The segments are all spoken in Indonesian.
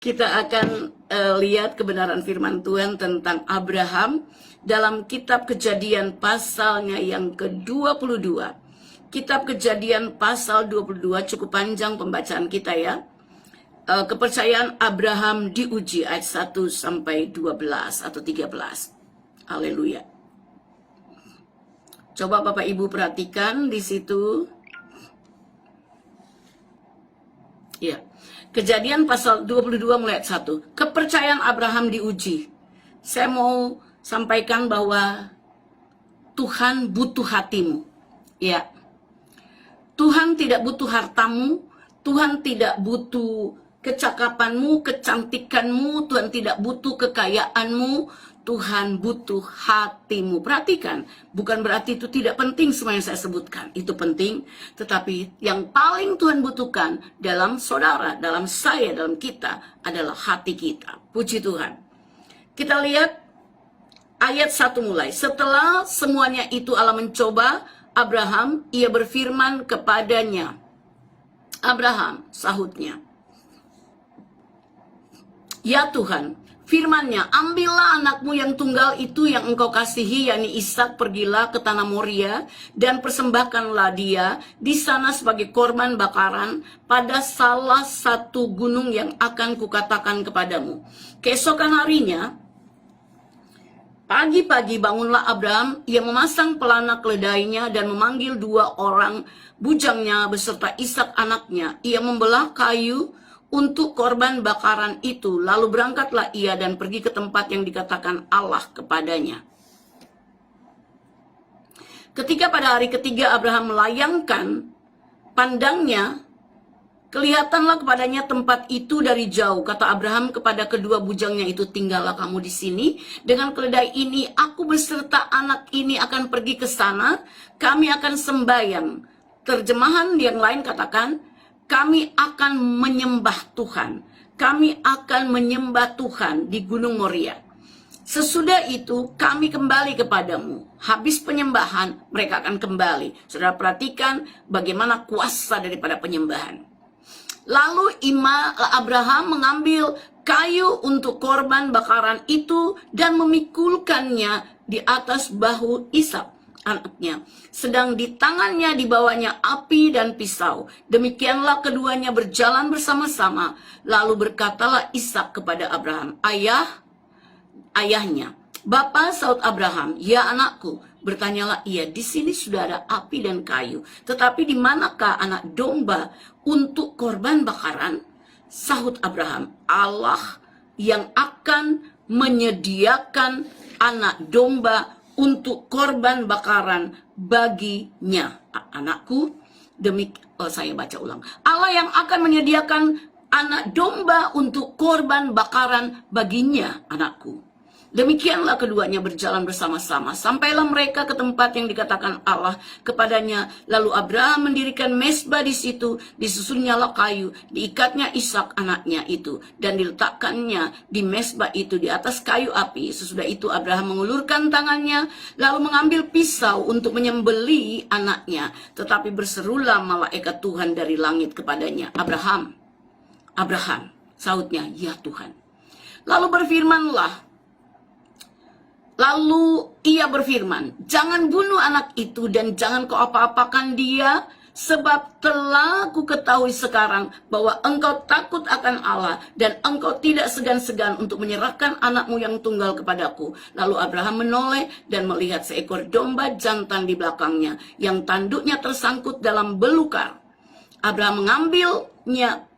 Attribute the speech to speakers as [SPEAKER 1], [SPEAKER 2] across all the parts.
[SPEAKER 1] Kita akan lihat kebenaran firman Tuhan tentang Abraham dalam kitab Kejadian pasalnya yang ke-22. Kitab Kejadian pasal 22 cukup panjang pembacaan kita ya. Kepercayaan Abraham diuji ayat 1 sampai 12 atau 13. Haleluya. Coba Bapak Ibu perhatikan di situ. Ya. Kejadian pasal 22 mulai ayat 1. Kepercayaan Abraham diuji. Saya mau sampaikan bahwa Tuhan butuh hatimu. Ya. Tuhan tidak butuh hartamu, Tuhan tidak butuh kecakapanmu, kecantikanmu, Tuhan tidak butuh kekayaanmu, Tuhan butuh hatimu. Perhatikan, bukan berarti itu tidak penting semua yang saya sebutkan. Itu penting, tetapi yang paling Tuhan butuhkan dalam saudara, dalam saya, dalam kita adalah hati kita. Puji Tuhan. Kita lihat ayat 1 mulai. Setelah semuanya itu Allah mencoba Abraham, ia berfirman kepadanya. Abraham, sahutnya. Ya Tuhan, firman-Nya, ambillah anakmu yang tunggal itu yang engkau kasihi, yakni Ishak, pergilah ke tanah Moria, dan persembahkanlah dia di sana sebagai korban bakaran pada salah satu gunung yang akan kukatakan kepadamu. Keesokan harinya, pagi-pagi bangunlah Abraham, ia memasang pelana keledainya dan memanggil 2 orang bujangnya beserta Ishak anaknya. Ia membelah kayu untuk korban bakaran itu, lalu berangkatlah ia dan pergi ke tempat yang dikatakan Allah kepadanya. Ketika pada hari ketiga Abraham melayangkan pandangnya, kelihatanlah kepadanya tempat itu dari jauh. Kata Abraham kepada kedua bujangnya itu, tinggallah kamu di sini. Dengan keledai ini, aku beserta anak ini akan pergi ke sana. Kami akan sembahyang. Terjemahan yang lain katakan, kami akan menyembah Tuhan. Kami akan menyembah Tuhan di Gunung Moria. Sesudah itu kami kembali kepadamu. Habis penyembahan, mereka akan kembali. Saudara perhatikan bagaimana kuasa daripada penyembahan. Lalu Abraham mengambil kayu untuk korban bakaran itu dan memikulkannya di atas bahu Ishak anaknya. Sedang di tangannya dibawanya api dan pisau. Demikianlah keduanya berjalan bersama-sama. Lalu berkatalah Ishak kepada Abraham, ayahnya. Bapa, sahut Abraham, ya anakku. Bertanyalah ia, di sini sudah ada api dan kayu, tetapi di manakah anak domba untuk korban bakaran? Sahut Abraham, Allah yang akan menyediakan anak domba untuk korban bakaran baginya. Anakku, saya baca ulang. Allah yang akan menyediakan anak domba untuk korban bakaran baginya, anakku. Demikianlah keduanya berjalan bersama-sama. Sampailah mereka ke tempat yang dikatakan Allah kepadanya. Lalu Abraham mendirikan mezbah di situ. Disusunnya kayu, diikatnya Ishak anaknya itu, dan diletakkannya di mezbah itu di atas kayu api. Sesudah itu Abraham mengulurkan tangannya, lalu mengambil pisau untuk menyembelih anaknya. Tetapi berserulah malaikat Tuhan dari langit kepadanya, Abraham, Abraham, sahutnya, ya Tuhan. Lalu ia berfirman, jangan bunuh anak itu dan jangan kau apa-apakan dia, sebab telah ku ketahui sekarang bahwa engkau takut akan Allah dan engkau tidak segan-segan untuk menyerahkan anakmu yang tunggal kepadaku. Lalu Abraham menoleh dan melihat seekor domba jantan di belakangnya yang tanduknya tersangkut dalam belukar. Abraham mengambilnya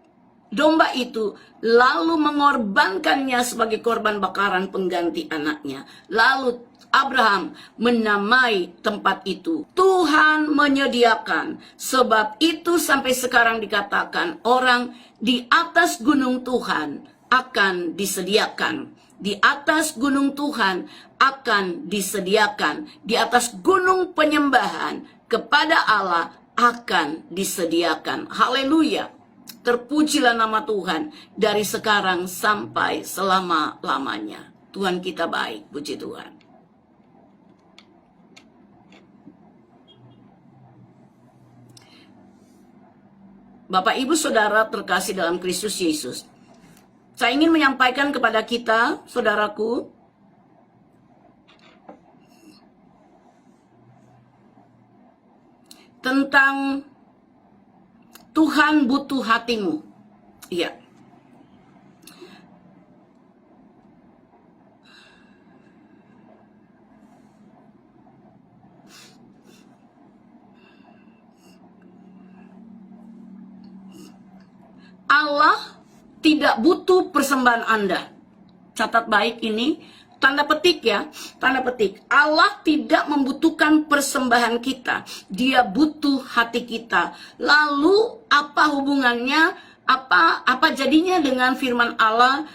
[SPEAKER 1] domba itu, lalu mengorbankannya sebagai korban bakaran pengganti anaknya. Lalu Abraham menamai tempat itu, Tuhan menyediakan. Sebab itu sampai sekarang dikatakan, orang di atas gunung Tuhan akan disediakan. Di atas gunung Tuhan akan disediakan. Di atas gunung penyembahan kepada Allah akan disediakan. Haleluya. Terpujilah nama Tuhan dari sekarang sampai selama-lamanya. Tuhan kita baik, puji Tuhan. Bapak Ibu Saudara terkasih dalam Kristus Yesus. Saya ingin menyampaikan kepada kita, saudaraku, tentang Tuhan butuh hatimu. Iya. Allah tidak butuh persembahan Anda. Catat baik ini, tanda petik ya, tanda petik. Allah tidak membutuhkan persembahan kita. Dia butuh hati kita. Lalu apa hubungannya? Apa jadinya dengan firman Allah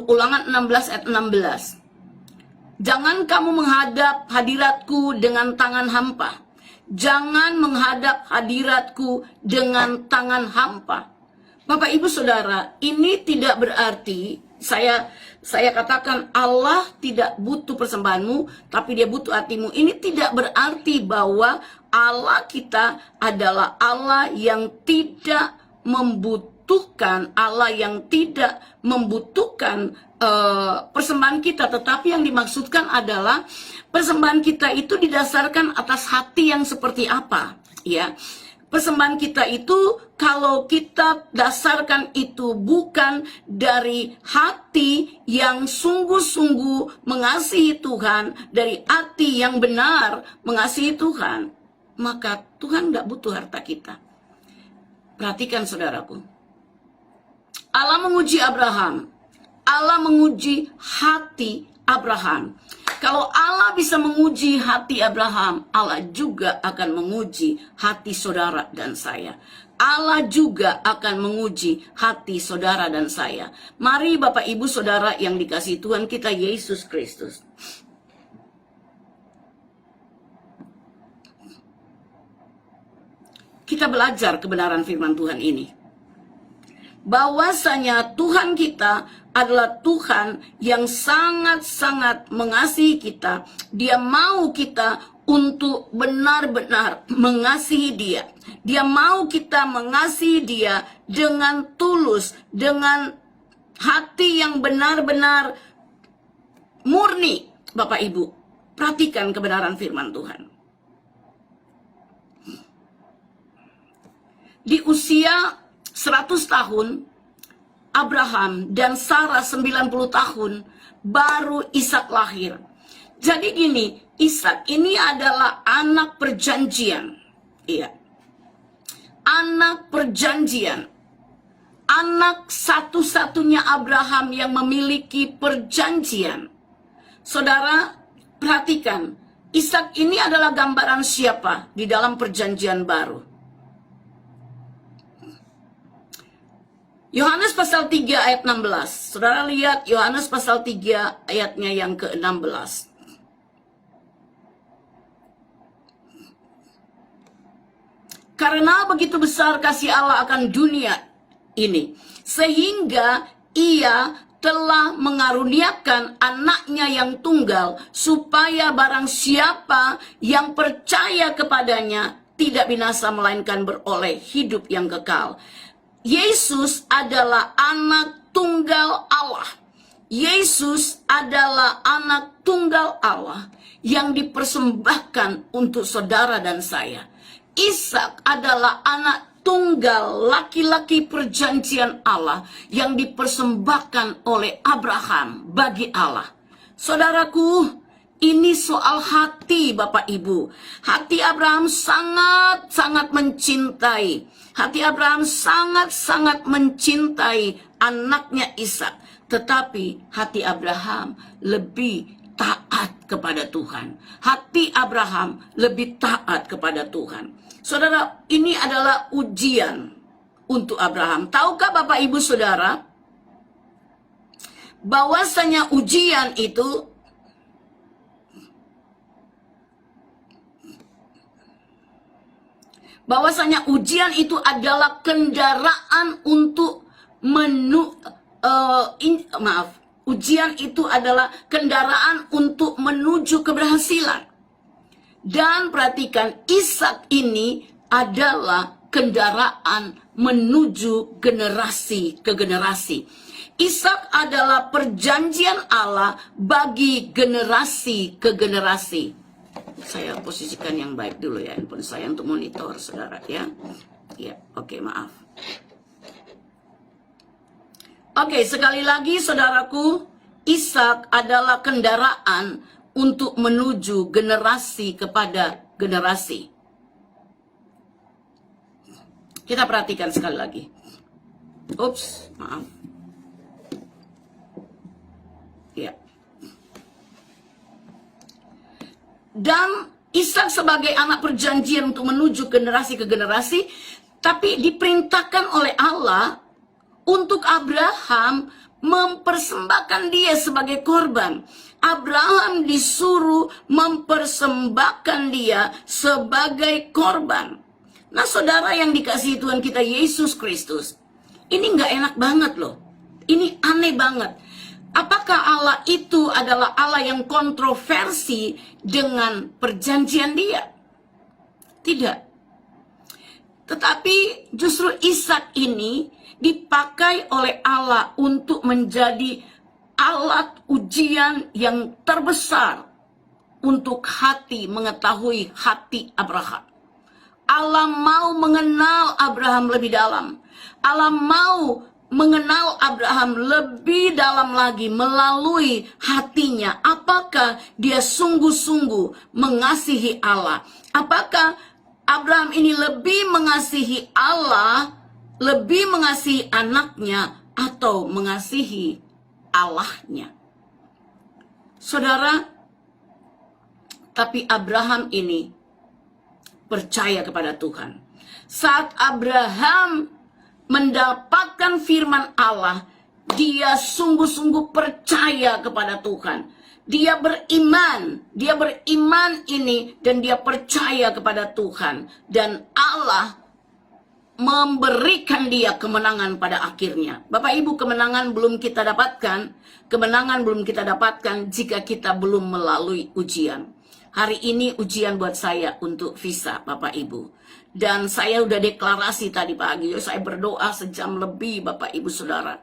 [SPEAKER 1] Ulangan 16 ayat 16? Jangan kamu menghadap hadiratku dengan tangan hampa. Jangan menghadap hadiratku dengan tangan hampa. Bapak Ibu Saudara, ini tidak berarti saya katakan Allah tidak butuh persembahanmu, tapi dia butuh hatimu. Ini tidak berarti bahwa Allah kita adalah Allah yang tidak membutuhkan, Allah yang tidak membutuhkan persembahan kita. Tetapi yang dimaksudkan adalah persembahan kita itu didasarkan atas hati yang seperti apa, ya. Persembahan kita itu kalau kita dasarkan itu bukan dari hati yang sungguh-sungguh mengasihi Tuhan, dari hati yang benar mengasihi Tuhan, maka Tuhan nggak butuh harta kita. Perhatikan saudaraku, Allah menguji Abraham, Allah menguji hati Abraham. Kalau Allah bisa menguji hati Abraham, Allah juga akan menguji hati saudara dan saya. Allah juga akan menguji hati saudara dan saya. Mari Bapak Ibu Saudara yang dikasihi Tuhan kita Yesus Kristus. Kita belajar kebenaran firman Tuhan ini. Bahwasanya Tuhan kita adalah Tuhan yang sangat-sangat mengasihi kita. Dia mau kita untuk benar-benar mengasihi Dia. Dia mau kita mengasihi Dia dengan tulus, dengan hati yang benar-benar murni. Bapak Ibu, perhatikan kebenaran firman Tuhan. Di usia 100 tahun, Abraham dan Sarah 90 tahun, baru Ishak lahir. Jadi gini, Ishak ini adalah anak perjanjian. Iya. Anak perjanjian. Anak satu-satunya Abraham yang memiliki perjanjian. Saudara, perhatikan. Ishak ini adalah gambaran siapa di dalam perjanjian baru? Yohanes pasal 3 ayat 16. Saudara lihat Yohanes pasal 3 ayatnya yang ke-16. Karena begitu besar kasih Allah akan dunia ini, sehingga Ia telah mengaruniakan anaknya yang tunggal, supaya barang siapa yang percaya kepadanya tidak binasa melainkan beroleh hidup yang kekal. Yesus adalah anak tunggal Allah. Yesus adalah anak tunggal Allah yang dipersembahkan untuk saudara dan saya. Ishak adalah anak tunggal laki-laki perjanjian Allah yang dipersembahkan oleh Abraham bagi Allah. Saudaraku, ini soal hati Bapak Ibu. Hati Abraham sangat-sangat mencintai. Hati Abraham sangat-sangat mencintai anaknya Ishak. Tetapi hati Abraham lebih taat kepada Tuhan. Hati Abraham lebih taat kepada Tuhan. Saudara, ini adalah ujian untuk Abraham. Tahukah Bapak Ibu Saudara, bahwasanya ujian itu adalah kendaraan untuk ujian itu adalah kendaraan untuk menuju keberhasilan. Dan perhatikan, Ishak ini adalah kendaraan menuju generasi ke generasi. Ishak adalah perjanjian Allah bagi generasi ke generasi. Saya posisikan yang baik dulu ya handphone saya untuk monitor saudara ya. Ya, oke, maaf. Oke, sekali lagi saudaraku, Ishak adalah kendaraan untuk menuju generasi kepada generasi. Kita perhatikan sekali lagi. Ups, maaf. Ya. Dan Ishak sebagai anak perjanjian untuk menuju generasi ke generasi, tapi diperintahkan oleh Allah untuk Abraham mempersembahkan dia sebagai korban. Abraham disuruh mempersembahkan dia sebagai korban. Nah, saudara yang dikasihi Tuhan kita Yesus Kristus, ini nggak enak banget loh. Ini aneh banget. Apakah Allah itu adalah Allah yang kontroversi dengan perjanjian dia? Tidak. Tetapi justru Ishak ini dipakai oleh Allah untuk menjadi alat ujian yang terbesar untuk hati, mengetahui hati Abraham. Allah mau mengenal Abraham lebih dalam. Allah mau mengenal Abraham lebih dalam lagi melalui hatinya. Apakah dia sungguh-sungguh mengasihi Allah? Apakah Abraham ini lebih mengasihi Allah, lebih mengasihi anaknya, atau mengasihi Allahnya? Saudara, tapi Abraham ini percaya kepada Tuhan. Saat Abraham mendapatkan firman Allah, dia sungguh-sungguh percaya kepada Tuhan. Dia beriman ini dan dia percaya kepada Tuhan. Dan Allah memberikan dia kemenangan pada akhirnya. Bapak Ibu, kemenangan belum kita dapatkan jika kita belum melalui ujian. Hari ini ujian buat saya untuk visa, Bapak Ibu. Dan saya udah deklarasi tadi pagi, saya berdoa sejam lebih, Bapak Ibu Saudara.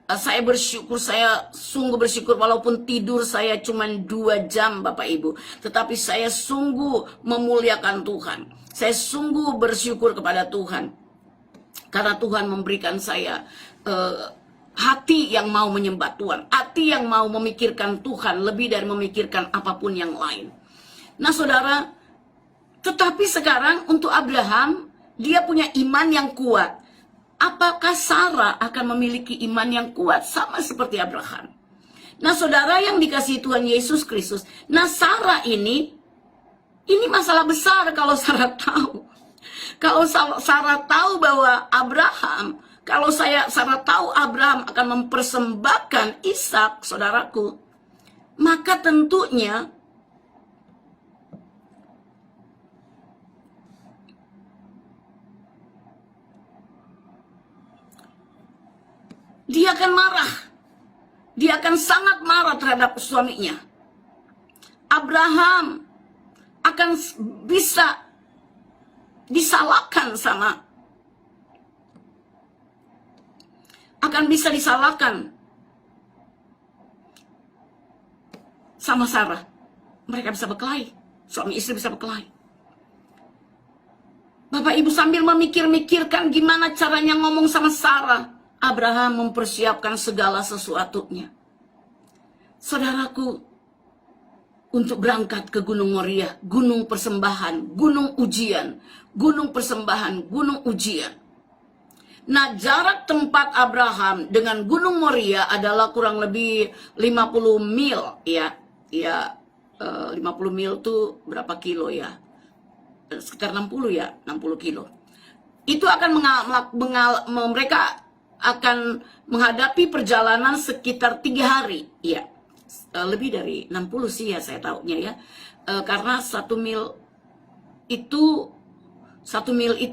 [SPEAKER 1] Saya bersyukur, saya sungguh bersyukur walaupun tidur saya cuma 2 jam, Bapak Ibu. Tetapi saya sungguh memuliakan Tuhan. Saya sungguh bersyukur kepada Tuhan. Karena Tuhan memberikan saya hati yang mau menyembah Tuhan. Hati yang mau memikirkan Tuhan lebih dari memikirkan apapun yang lain. Nah saudara, tetapi sekarang untuk Abraham, dia punya iman yang kuat. Apakah Sarah akan memiliki iman yang kuat sama seperti Abraham? Nah saudara yang dikasihi Tuhan Yesus Kristus, nah Sarah ini masalah besar kalau Sarah tahu. Kalau Sarah tahu bahwa Sarah tahu Abraham akan mempersembahkan Ishak, saudaraku, maka tentunya dia akan marah. Dia akan sangat marah terhadap suaminya. Abraham akan bisa disalahkan sama Sarah. Mereka bisa berkelahi. Suami istri bisa berkelahi. Bapak Ibu sambil memikirkan gimana caranya ngomong sama Sarah, Abraham mempersiapkan segala sesuatunya. Saudaraku, untuk berangkat ke Gunung Moriah, gunung persembahan, gunung ujian, gunung persembahan, gunung ujian. Nah, jarak tempat Abraham dengan Gunung Moriah adalah kurang lebih 50 mil, ya. 50 mil itu berapa kilo ya? Sekitar 60 ya, 60 kilo. Itu akan mereka akan menghadapi perjalanan sekitar 3 hari, ya. Lebih dari 60 sih ya saya tahunya ya. Karena 1 mil itu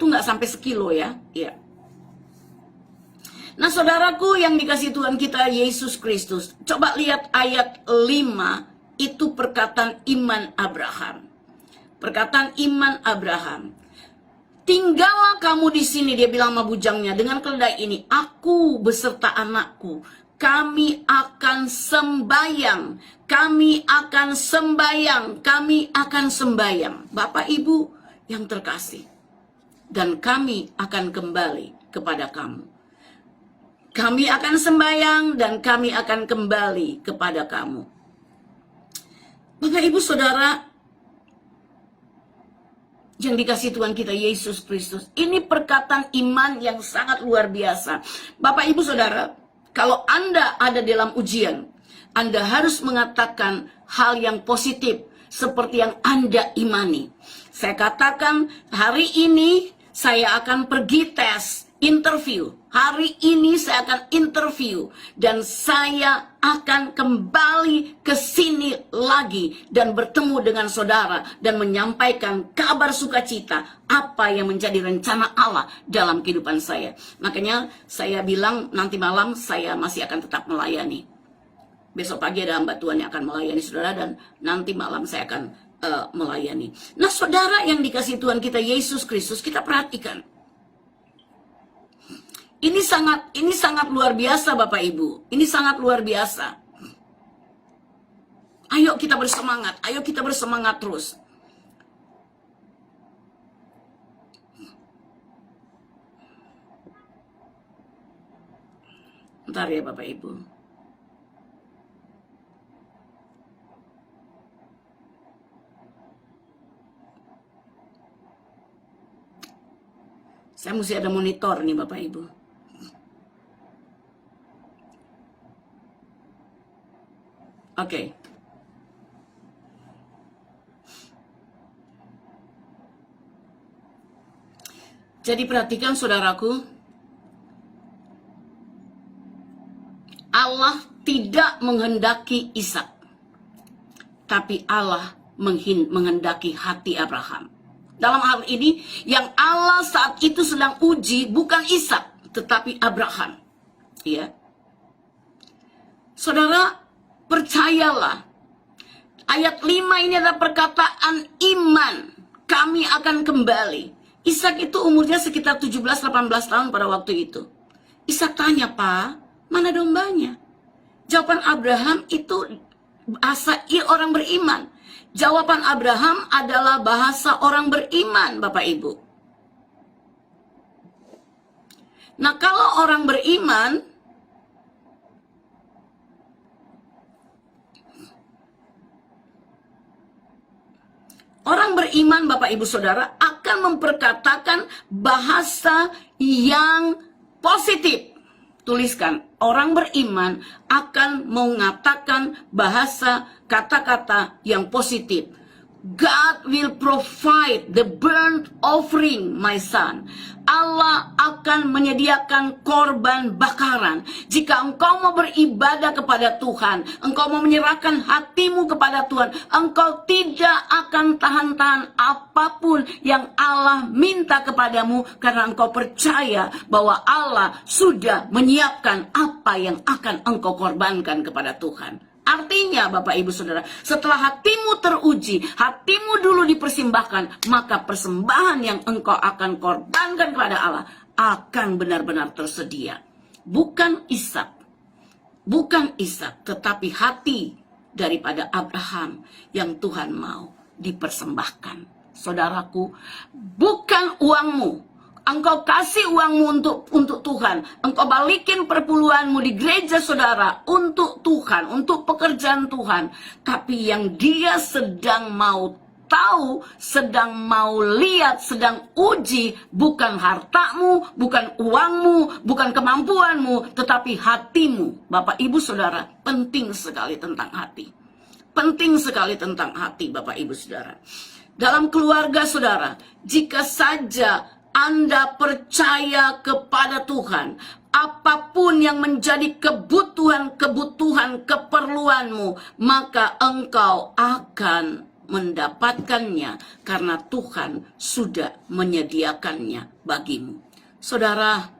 [SPEAKER 1] nggak sampai sekilo ya. Ya. Nah saudaraku yang dikasih Tuhan kita Yesus Kristus, coba lihat ayat 5, itu perkataan iman Abraham. Perkataan iman Abraham. Tinggallah kamu di sini, dia bilang sama bujangnya dengan keledai ini, aku beserta anakku kami akan sembayang, kami akan sembayang, kami akan sembayang. Bapak Ibu yang terkasih, dan kami akan kembali kepada kamu. Kami akan sembayang dan kami akan kembali kepada kamu. Bapak Ibu Saudara yang dikasih Tuhan kita Yesus Kristus, ini perkataan iman yang sangat luar biasa. Bapak Ibu Saudara, kalau Anda ada dalam ujian, Anda harus mengatakan hal yang positif seperti yang Anda imani. Saya katakan hari ini saya akan pergi tes, interview. Hari ini saya akan interview dan saya akan kembali ke sini lagi dan bertemu dengan saudara dan menyampaikan kabar sukacita apa yang menjadi rencana Allah dalam kehidupan saya. Makanya saya bilang nanti malam saya masih akan tetap melayani. Besok pagi ada hamba Tuhan yang akan melayani saudara dan nanti malam saya akan melayani. Nah, saudara yang dikasih Tuhan kita Yesus Kristus, kita perhatikan. Ini sangat luar biasa Bapak Ibu. Ini sangat luar biasa. Ayo kita bersemangat. Ayo kita bersemangat terus. Bentar ya Bapak Ibu. Saya mesti ada monitor nih Bapak Ibu. Oke. Jadi perhatikan saudaraku, Allah tidak menghendaki Ishak, tapi Allah menghendaki hati Abraham. Dalam hal ini, yang Allah saat itu sedang uji bukan Ishak, tetapi Abraham. Ya. Saudara, percayalah, ayat 5 ini adalah perkataan iman. Kami akan kembali. Ishak itu umurnya sekitar 17-18 tahun pada waktu itu. Ishak tanya, Pak, mana dombanya? Jawaban Abraham itu bahasa orang beriman. Jawaban Abraham adalah bahasa orang beriman, Bapak Ibu. Nah, kalau orang beriman, Bapak Ibu Saudara, akan memperkatakan bahasa yang positif. Tuliskan, orang beriman akan mengatakan bahasa kata-kata yang positif. God will provide the burnt offering, my son. Allah akan menyediakan korban bakaran. Jika engkau mau beribadah kepada Tuhan, engkau mau menyerahkan hatimu kepada Tuhan, engkau tidak akan tahan-tahan apapun yang Allah minta kepadamu, karena engkau percaya bahwa Allah sudah menyiapkan apa yang akan engkau korbankan kepada Tuhan. Artinya Bapak Ibu Saudara, setelah hatimu teruji, hatimu dulu dipersembahkan, maka persembahan yang engkau akan korbankan kepada Allah akan benar-benar tersedia. Bukan Ishak, tetapi hati daripada Abraham yang Tuhan mau dipersembahkan. Saudaraku, bukan uangmu. Engkau kasih uangmu untuk Tuhan. Engkau balikin perpuluhanmu di gereja saudara untuk Tuhan, untuk pekerjaan Tuhan. Tapi yang dia sedang mau tahu, sedang mau lihat, sedang uji, bukan hartamu, bukan uangmu, bukan kemampuanmu, tetapi hatimu. Bapak Ibu Saudara, penting sekali tentang hati. Penting sekali tentang hati Bapak Ibu Saudara. Dalam keluarga saudara, jika saja Anda percaya kepada Tuhan, apapun yang menjadi kebutuhan keperluanmu, maka engkau akan mendapatkannya karena Tuhan sudah menyediakannya bagimu. Saudara,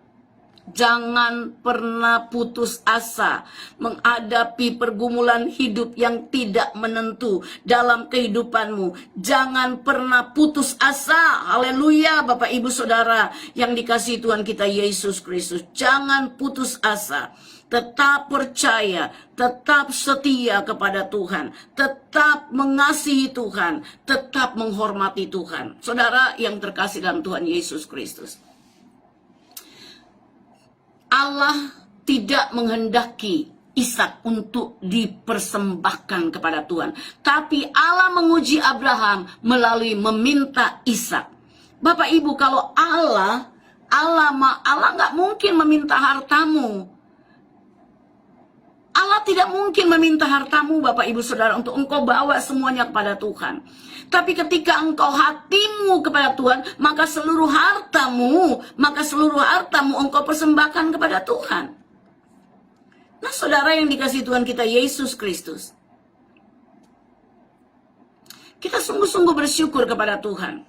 [SPEAKER 1] Jangan pernah putus asa menghadapi pergumulan hidup yang tidak menentu dalam kehidupanmu. Jangan pernah putus asa. Haleluya, Bapak Ibu Saudara yang dikasihi Tuhan kita Yesus Kristus. Jangan putus asa. Tetap percaya, tetap setia kepada Tuhan, tetap mengasihi Tuhan, tetap menghormati Tuhan. Saudara yang terkasih dalam Tuhan Yesus Kristus, Allah tidak menghendaki Ishak untuk dipersembahkan kepada Tuhan. Tapi Allah menguji Abraham melalui meminta Ishak. Bapak Ibu, kalau Allah nggak mungkin meminta hartamu. Allah tidak mungkin meminta hartamu, Bapak Ibu Saudara, untuk engkau bawa semuanya kepada Tuhan. Tapi ketika engkau hatimu kepada Tuhan, maka seluruh hartamu engkau persembahkan kepada Tuhan. Nah, saudara yang dikasihi Tuhan kita Yesus Kristus, kita sungguh-sungguh bersyukur kepada Tuhan.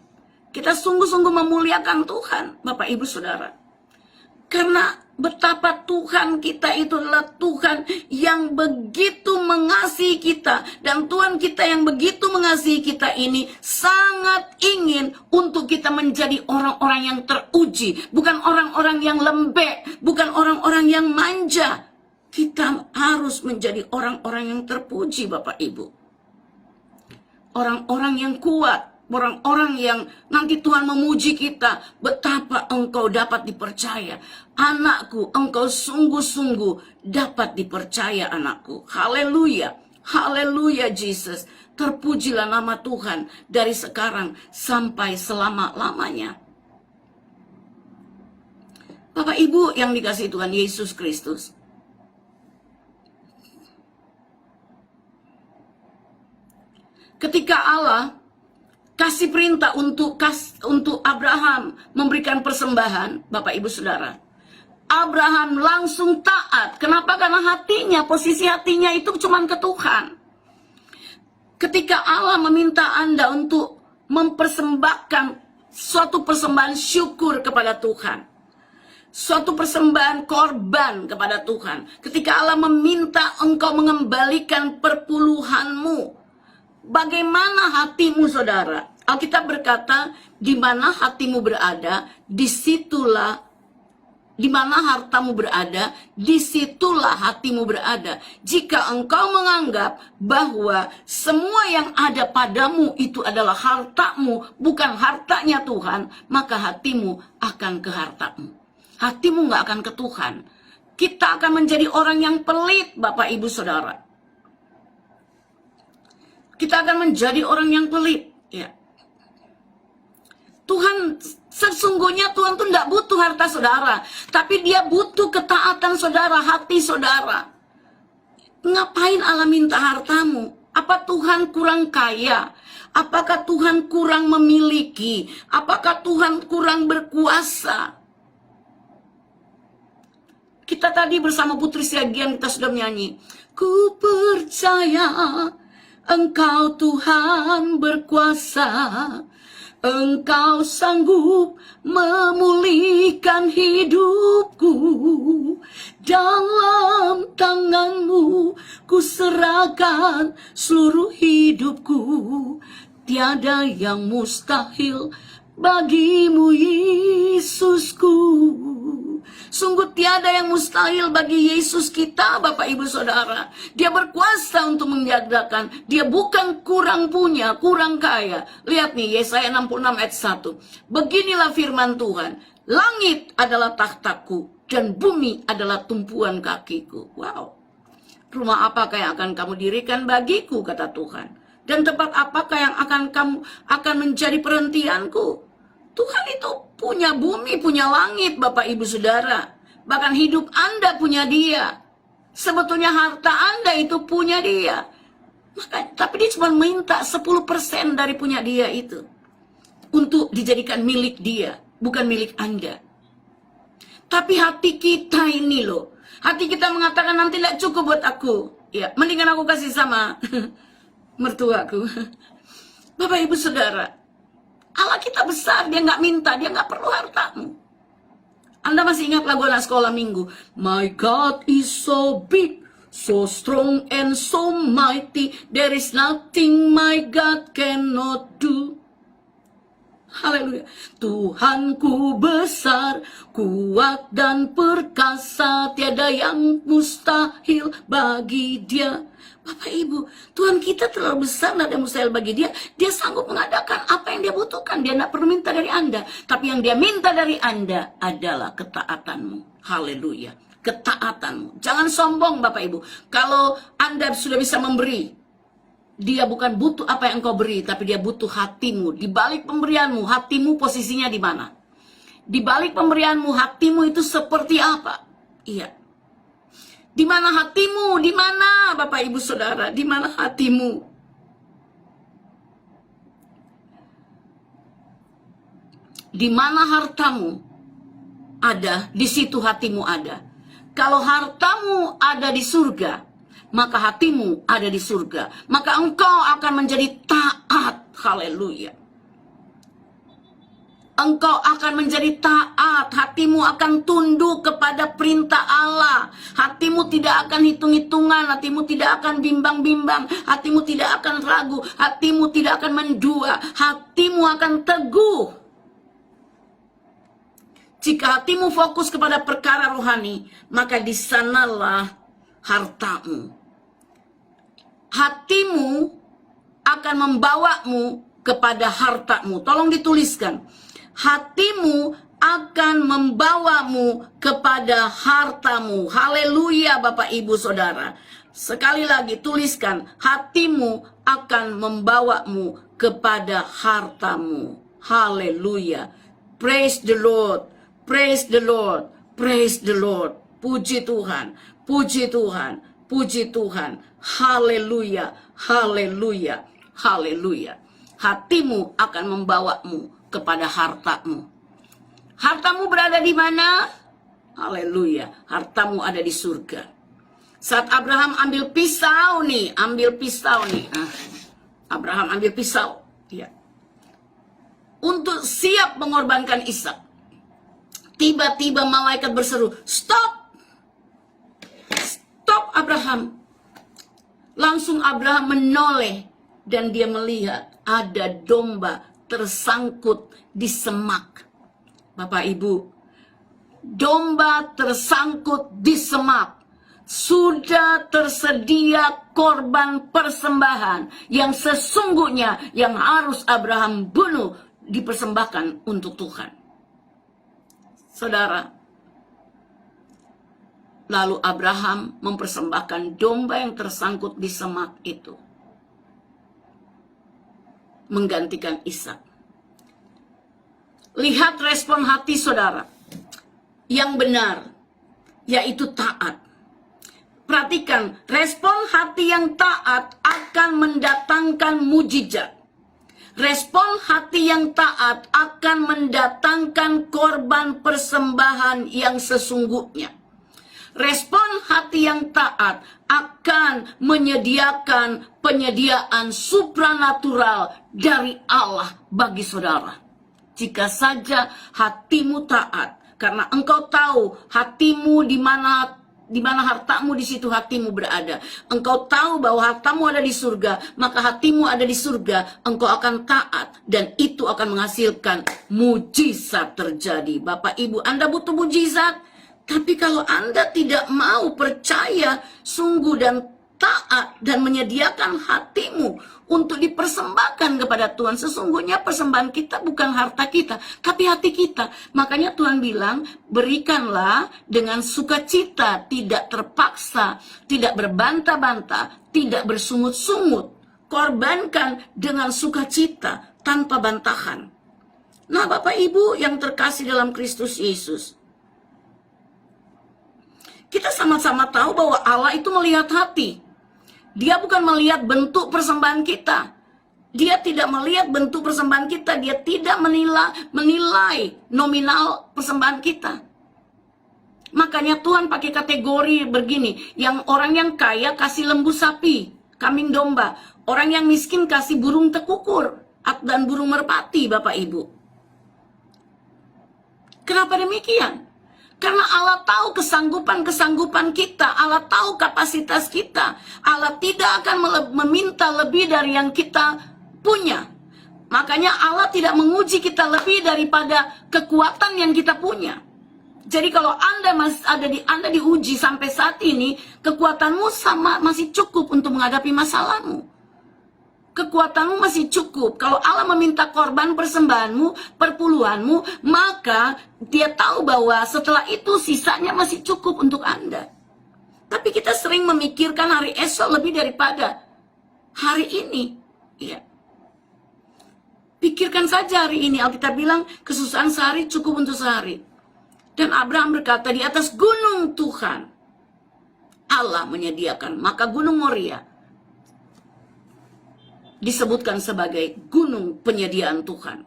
[SPEAKER 1] Kita sungguh-sungguh memuliakan Tuhan, Bapak Ibu Saudara. Karena betapa Tuhan kita itu adalah Tuhan yang begitu mengasihi kita. Dan Tuhan kita yang begitu mengasihi kita ini sangat ingin untuk kita menjadi orang-orang yang teruji. Bukan orang-orang yang lembek, bukan orang-orang yang manja. Kita harus menjadi orang-orang yang terpuji, Bapak Ibu. Orang-orang yang kuat. Orang-orang yang nanti Tuhan memuji kita, betapa engkau dapat dipercaya. Anakku, engkau sungguh-sungguh dapat dipercaya, anakku. Haleluya, haleluya Jesus. Terpujilah nama Tuhan dari sekarang sampai selama-lamanya. Bapak Ibu yang dikasihi Tuhan Yesus Kristus, ketika Allah kasih perintah untuk Abraham memberikan persembahan, Bapak Ibu Saudara, Abraham langsung taat. Kenapa? Karena posisi hatinya itu cuma ke Tuhan. Ketika Allah meminta Anda untuk mempersembahkan suatu persembahan syukur kepada Tuhan, suatu persembahan korban kepada Tuhan, ketika Allah meminta engkau mengembalikan perpuluhanmu, bagaimana hatimu, saudara? Alkitab berkata, di mana hatimu berada, disitulah, di mana hartamu berada, disitulah hatimu berada. Jika engkau menganggap bahwa semua yang ada padamu itu adalah hartamu, bukan hartanya Tuhan, maka hatimu akan ke hartamu. Hatimu nggak akan ke Tuhan. Kita akan menjadi orang yang pelit, Bapak Ibu Saudara. Kita akan menjadi orang yang pelit, ya. Tuhan, sesungguhnya Tuhan tuh tidak butuh harta saudara, tapi Dia butuh ketaatan saudara, hati saudara. Ngapain Allah minta hartamu? Apa Tuhan kurang kaya? Apakah Tuhan kurang memiliki? Apakah Tuhan kurang berkuasa? Kita tadi bersama Putri Siagian kita sudah menyanyi, ku percaya Engkau Tuhan berkuasa, Engkau sanggup memulihkan hidupku. Dalam tangan-Mu ku serahkan seluruh hidupku. Tiada yang mustahil bagimu, Yesusku. Sungguh tiada yang mustahil bagi Yesus kita, Bapak Ibu Saudara. Dia berkuasa untuk menyediakan. Dia bukan kurang punya, kurang kaya. Lihat nih, Yesaya 66 ayat 1. Beginilah firman Tuhan. Langit adalah tahtaku dan bumi adalah tumpuan kakiku. Wow. Rumah apakah yang akan kamu dirikan bagiku, kata Tuhan. Dan tempat apakah yang akan menjadi perhentianku? Tuhan itu punya bumi, punya langit, Bapak Ibu Saudara. Bahkan hidup Anda punya Dia. Sebetulnya harta Anda itu punya Dia. Tapi Dia cuma minta 10% dari punya Dia itu untuk dijadikan milik Dia, bukan milik Anda. Tapi hati kita ini loh, hati kita mengatakan nanti tidak cukup buat aku. Ya, mendingan aku kasih sama mertuaku. Bapak Ibu Saudara, Allah kita besar, Dia nggak minta, Dia nggak perlu hartamu. Anda masih ingat lagu anak sekolah minggu? My God is so big, so strong and so mighty, there is nothing my God cannot do. Haleluya. Tuhanku besar, kuat dan perkasa, tiada yang mustahil bagi Dia. Bapak Ibu, Tuhan kita terlalu besar dan ada mustahil bagi Dia. Dia sanggup mengadakan apa yang Dia butuhkan. Dia tidak perlu minta dari Anda. Tapi yang Dia minta dari Anda adalah ketaatanmu. Haleluya. Ketaatanmu. Jangan sombong Bapak Ibu. Kalau Anda sudah bisa memberi, Dia bukan butuh apa yang engkau beri, tapi Dia butuh hatimu. Di balik pemberianmu, hatimu posisinya di mana? Di balik pemberianmu, hatimu itu seperti apa? Iya. Di mana hatimu? Di mana Bapak Ibu Saudara? Di mana hatimu? Di mana hartamu ada, di situ hatimu ada. Kalau hartamu ada di surga, maka hatimu ada di surga. Maka engkau akan menjadi taat. Haleluya. Engkau akan menjadi taat. Hatimu akan tunduk kepada perintah Allah. Hatimu tidak akan hitung-hitungan. Hatimu tidak akan bimbang-bimbang. Hatimu tidak akan ragu. Hatimu tidak akan mendua. Hatimu akan teguh. Jika hatimu fokus kepada perkara rohani, maka di sanalah hartamu. Hatimu akan membawamu kepada hartamu. Tolong dituliskan. Hatimu akan membawamu kepada hartamu. Haleluya Bapak Ibu Saudara. Sekali lagi tuliskan. Hatimu akan membawamu kepada hartamu. Haleluya. Praise the Lord. Praise the Lord. Praise the Lord. Puji Tuhan. Puji Tuhan. Puji Tuhan. Haleluya. Haleluya. Haleluya. Hatimu akan membawamu kepada hartamu. Hartamu berada di mana? Haleluya. Hartamu ada di surga. Saat Abraham ambil pisau nih. Abraham ambil pisau. Ya. Untuk siap mengorbankan Ishak. Tiba-tiba malaikat berseru, "Stop! Stop Abraham!" Langsung Abraham menoleh dan dia melihat ada domba tersangkut di semak. Bapak Ibu, domba tersangkut di semak. Sudah tersedia korban persembahan yang sesungguhnya yang harus Abraham bunuh, dipersembahkan untuk Tuhan. Saudara, lalu Abraham mempersembahkan domba yang tersangkut di semak itu, menggantikan Ishak. Lihat respon hati saudara yang benar, yaitu taat. Perhatikan, respon hati yang taat akan mendatangkan mujizat. Respon hati yang taat akan mendatangkan korban persembahan yang sesungguhnya. Respon hati yang taat akan menyediakan penyediaan supranatural dari Allah bagi saudara. Jika saja hatimu taat, karena engkau tahu hatimu di mana hartamu, di situ hatimu berada. Engkau tahu bahwa hartamu ada di surga, maka hatimu ada di surga. Engkau akan taat dan itu akan menghasilkan mujizat terjadi. Bapak Ibu, Anda butuh mujizat. Tapi kalau Anda tidak mau percaya sungguh dan taat dan menyediakan hatimu untuk dipersembahkan kepada Tuhan, sesungguhnya persembahan kita bukan harta kita, tapi hati kita. Makanya Tuhan bilang, berikanlah dengan sukacita, tidak terpaksa, tidak berbantah-bantah, tidak bersungut-sungut. Korbankan dengan sukacita, tanpa bantahan. Nah Bapak Ibu yang terkasih dalam Kristus Yesus, kita sama-sama tahu bahwa Allah itu melihat hati. Dia bukan melihat bentuk persembahan kita. Dia tidak melihat bentuk persembahan kita. Dia tidak menilai nominal persembahan kita. Makanya Tuhan pakai kategori begini. Yang orang yang kaya kasih lembu sapi, kambing domba. Orang yang miskin kasih burung tekukur dan burung merpati, Bapak Ibu. Kenapa demikian? Karena Allah tahu kesanggupan kita, Allah tahu kapasitas kita. Allah tidak akan meminta lebih dari yang kita punya. Makanya Allah tidak menguji kita lebih daripada kekuatan yang kita punya. Jadi kalau Anda diuji sampai saat ini, kekuatanmu masih cukup untuk menghadapi masalahmu. Kekuatanmu masih cukup. Kalau Allah meminta korban persembahanmu, perpuluhanmu, maka dia tahu bahwa setelah itu sisanya masih cukup untuk Anda. Tapi kita sering memikirkan hari esok lebih daripada hari ini. Ya. Pikirkan saja hari ini. Alkitab bilang kesusahan sehari cukup untuk sehari. Dan Abraham berkata, di atas gunung Tuhan Allah menyediakan. Maka gunung Moria disebutkan sebagai gunung penyediaan Tuhan.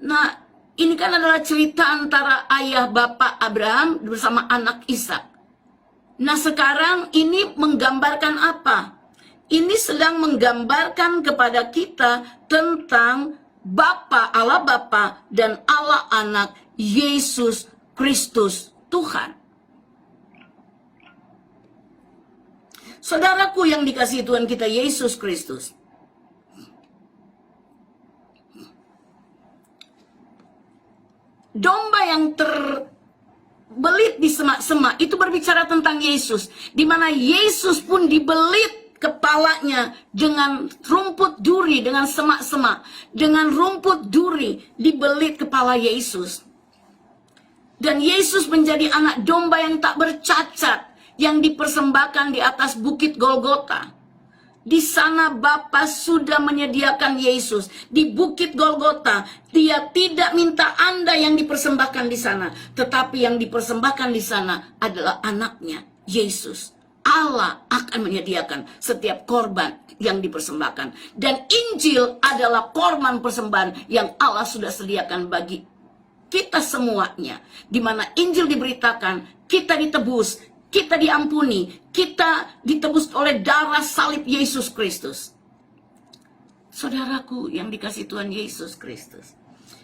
[SPEAKER 1] Nah, ini kan adalah cerita antara ayah bapak Abraham bersama anak Ishak. Nah, sekarang ini menggambarkan apa? Ini sedang menggambarkan kepada kita tentang Allah Bapa dan Allah Anak Yesus Kristus Tuhan. Saudaraku yang dikasihi Tuhan kita Yesus Kristus. Domba yang terbelit di semak-semak itu berbicara tentang Yesus. Di mana Yesus pun dibelit kepalanya dengan rumput duri, dengan semak-semak. Dengan rumput duri dibelit kepala Yesus. Dan Yesus menjadi anak domba yang tak bercacat, yang dipersembahkan di atas bukit Golgota. Di sana Bapa sudah menyediakan Yesus. Di bukit Golgota, dia tidak minta Anda yang dipersembahkan di sana. Tetapi yang dipersembahkan di sana adalah anaknya, Yesus. Allah akan menyediakan setiap korban yang dipersembahkan. Dan Injil adalah korban persembahan yang Allah sudah sediakan bagi kita semuanya. Di mana Injil diberitakan, kita ditebus, kita diampuni, kita ditebus oleh darah salib Yesus Kristus. Saudaraku yang dikasihi Tuhan Yesus Kristus.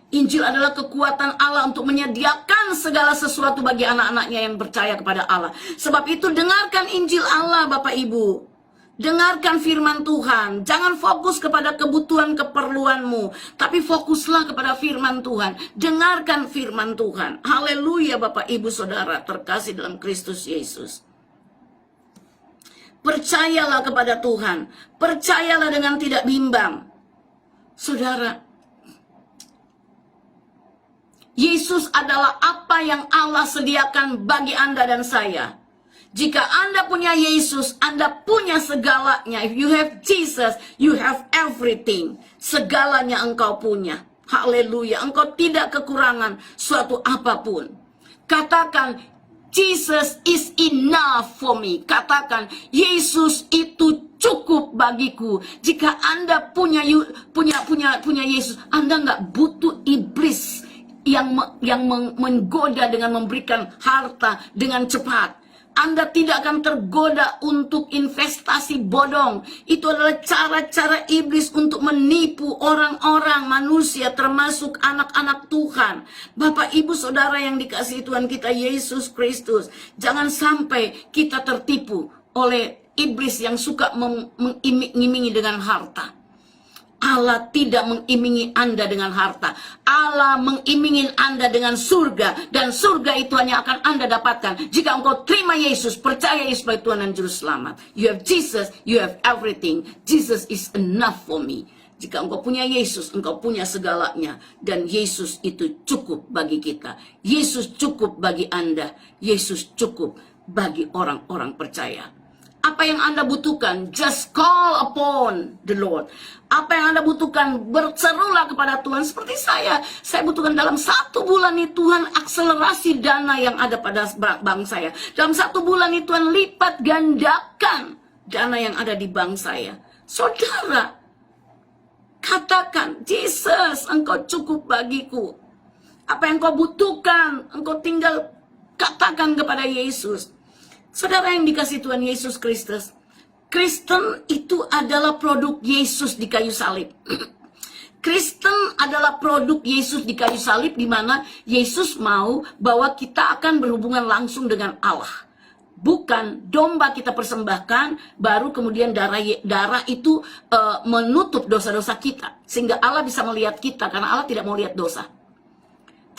[SPEAKER 1] Injil adalah kekuatan Allah untuk menyediakan segala sesuatu bagi anak-anaknya yang percaya kepada Allah. Sebab itu dengarkan Injil Allah Bapak Ibu. Dengarkan firman Tuhan. Jangan fokus kepada kebutuhan keperluanmu, tapi fokuslah kepada firman Tuhan. Dengarkan firman Tuhan. Haleluya Bapak Ibu Saudara terkasih dalam Kristus Yesus. Percayalah kepada Tuhan. Percayalah dengan tidak bimbang. Saudara, Yesus adalah apa yang Allah sediakan bagi Anda dan saya. Jika Anda punya Yesus, Anda punya segalanya. If you have Jesus, you have everything. Segalanya engkau punya. Haleluya. Engkau tidak kekurangan suatu apapun. Katakan, Jesus is enough for me. Katakan, Yesus itu cukup bagiku. Jika Anda punya Yesus, Anda nggak butuh iblis yang menggoda dengan memberikan harta dengan cepat. Anda tidak akan tergoda untuk investasi bodong. Itu adalah cara-cara iblis untuk menipu orang-orang manusia, termasuk anak-anak Tuhan. Bapak, Ibu, Saudara yang dikasihi Tuhan kita Yesus Kristus, jangan sampai kita tertipu oleh iblis yang suka mengiming-imingi dengan harta. Allah tidak mengimingi Anda dengan harta. Allah mengimingi Anda dengan surga. Dan surga itu hanya akan Anda dapatkan jika engkau terima Yesus, percaya Yesus sebagai Tuhan dan Juru Selamat. You have Jesus, you have everything. Jesus is enough for me. Jika engkau punya Yesus, engkau punya segalanya. Dan Yesus itu cukup bagi kita. Yesus cukup bagi Anda. Yesus cukup bagi orang-orang percaya. Apa yang Anda butuhkan, just call upon the Lord. Apa yang Anda butuhkan, berserulah kepada Tuhan. Seperti saya butuhkan dalam 1 bulan ini Tuhan akselerasi dana yang ada pada bank saya. Dalam 1 bulan ini Tuhan lipat gandakan dana yang ada di bank saya. Saudara, katakan, Jesus, engkau cukup bagiku. Apa yang kau butuhkan, engkau tinggal katakan kepada Yesus. Saudara yang dikasihi Tuhan Yesus Kristus, Kristen itu adalah produk Yesus di kayu salib. Kristen adalah produk Yesus di kayu salib, di mana Yesus mau bahwa kita akan berhubungan langsung dengan Allah. Bukan domba kita persembahkan, baru kemudian darah itu menutup dosa-dosa kita. Sehingga Allah bisa melihat kita, karena Allah tidak mau lihat dosa.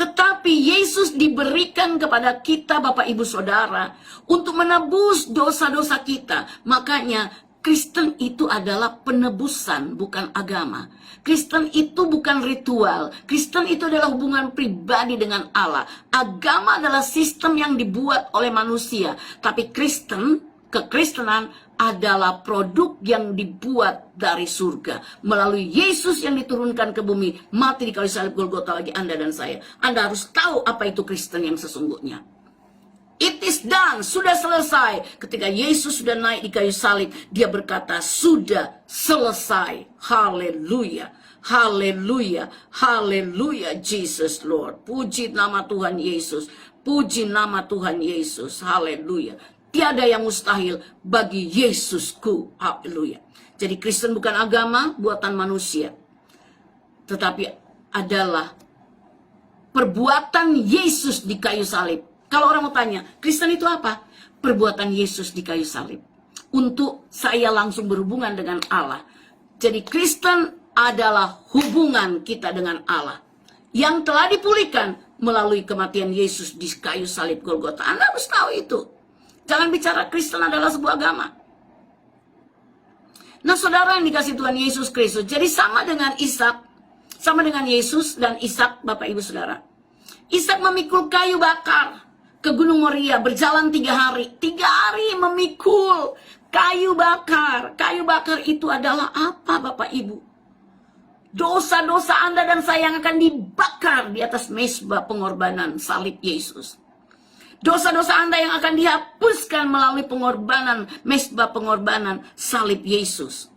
[SPEAKER 1] Tetapi Yesus diberikan kepada kita, Bapak Ibu Saudara, untuk menebus dosa-dosa kita. Makanya Kristen itu adalah penebusan, bukan agama. Kristen itu bukan ritual. Kristen itu adalah hubungan pribadi dengan Allah. Agama adalah sistem yang dibuat oleh manusia. Tapi kekristenan adalah produk yang dibuat dari surga. Melalui Yesus yang diturunkan ke bumi, mati di kayu salib Golgota bagi Anda dan saya. Anda harus tahu apa itu Kristen yang sesungguhnya. It is done, sudah selesai. Ketika Yesus sudah naik di kayu salib, dia berkata, sudah selesai. Haleluya, haleluya, haleluya, Jesus Lord. Puji nama Tuhan Yesus, puji nama Tuhan Yesus, haleluya. Tiada yang mustahil bagi Yesusku, haleluya. Jadi Kristen bukan agama, buatan manusia. Tetapi adalah perbuatan Yesus di kayu salib. Kalau orang mau tanya, Kristen itu apa? Perbuatan Yesus di kayu salib. Untuk saya langsung berhubungan dengan Allah. Jadi Kristen adalah hubungan kita dengan Allah. Yang telah dipulihkan melalui kematian Yesus di kayu salib Golgota. Anda harus tahu itu. Jangan bicara Kristen adalah sebuah agama. Nah, saudara yang dikasih Tuhan Yesus Kristus. Jadi sama dengan Ishak. Sama dengan Yesus dan Ishak, Bapak Ibu Saudara. Ishak memikul kayu bakar ke Gunung Moria, berjalan 3 hari. 3 hari memikul kayu bakar. Kayu bakar itu adalah apa, Bapak Ibu? Dosa-dosa Anda dan saya yang akan dibakar di atas mezbah pengorbanan salib Yesus. Dosa-dosa Anda yang akan dihapuskan melalui pengorbanan, mezbah pengorbanan salib Yesus.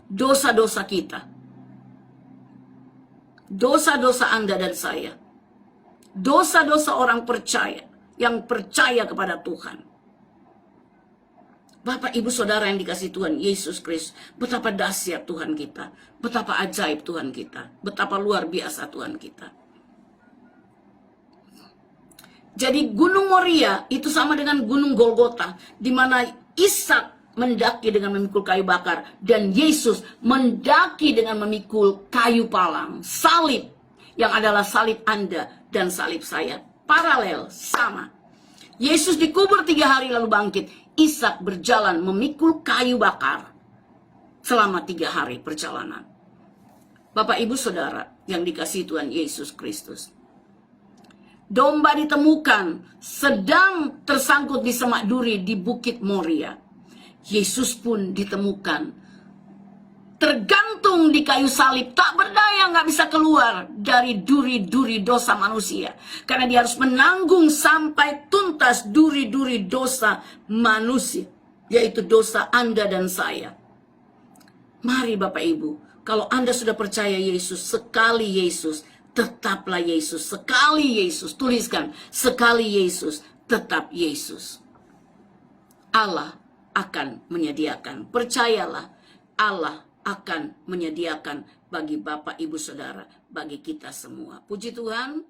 [SPEAKER 1] Dosa-dosa kita. Dosa-dosa Anda dan saya. Dosa-dosa orang percaya, yang percaya kepada Tuhan. Bapak Ibu Saudara yang dikasih Tuhan Yesus Kristus, betapa dahsyat Tuhan kita, betapa ajaib Tuhan kita, betapa luar biasa Tuhan kita. Jadi Gunung Moria itu sama dengan Gunung Golgota, di mana Ishak mendaki dengan memikul kayu bakar, dan Yesus mendaki dengan memikul kayu palang, salib, yang adalah salib Anda dan salib saya. Paralel, sama. Yesus dikubur 3 hari lalu bangkit. Ishak berjalan memikul kayu bakar selama 3 hari perjalanan. Bapak Ibu Saudara yang dikasihi Tuhan Yesus Kristus. Domba ditemukan sedang tersangkut di semak duri di Bukit Moria. Yesus pun ditemukan tergantung di kayu salib, tak berdaya, nggak bisa keluar dari duri-duri dosa manusia. Karena dia harus menanggung sampai tuntas duri-duri dosa manusia, yaitu dosa Anda dan saya. Mari Bapak Ibu, kalau Anda sudah percaya Yesus, sekali Yesus, tetaplah Yesus. Sekali Yesus, tuliskan, sekali Yesus, tetap Yesus. Allah akan menyediakan, percayalah, Allah akan menyediakan bagi Bapak Ibu Saudara, bagi kita semua. Puji Tuhan,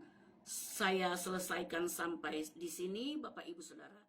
[SPEAKER 1] saya selesaikan sampai di sini Bapak Ibu Saudara.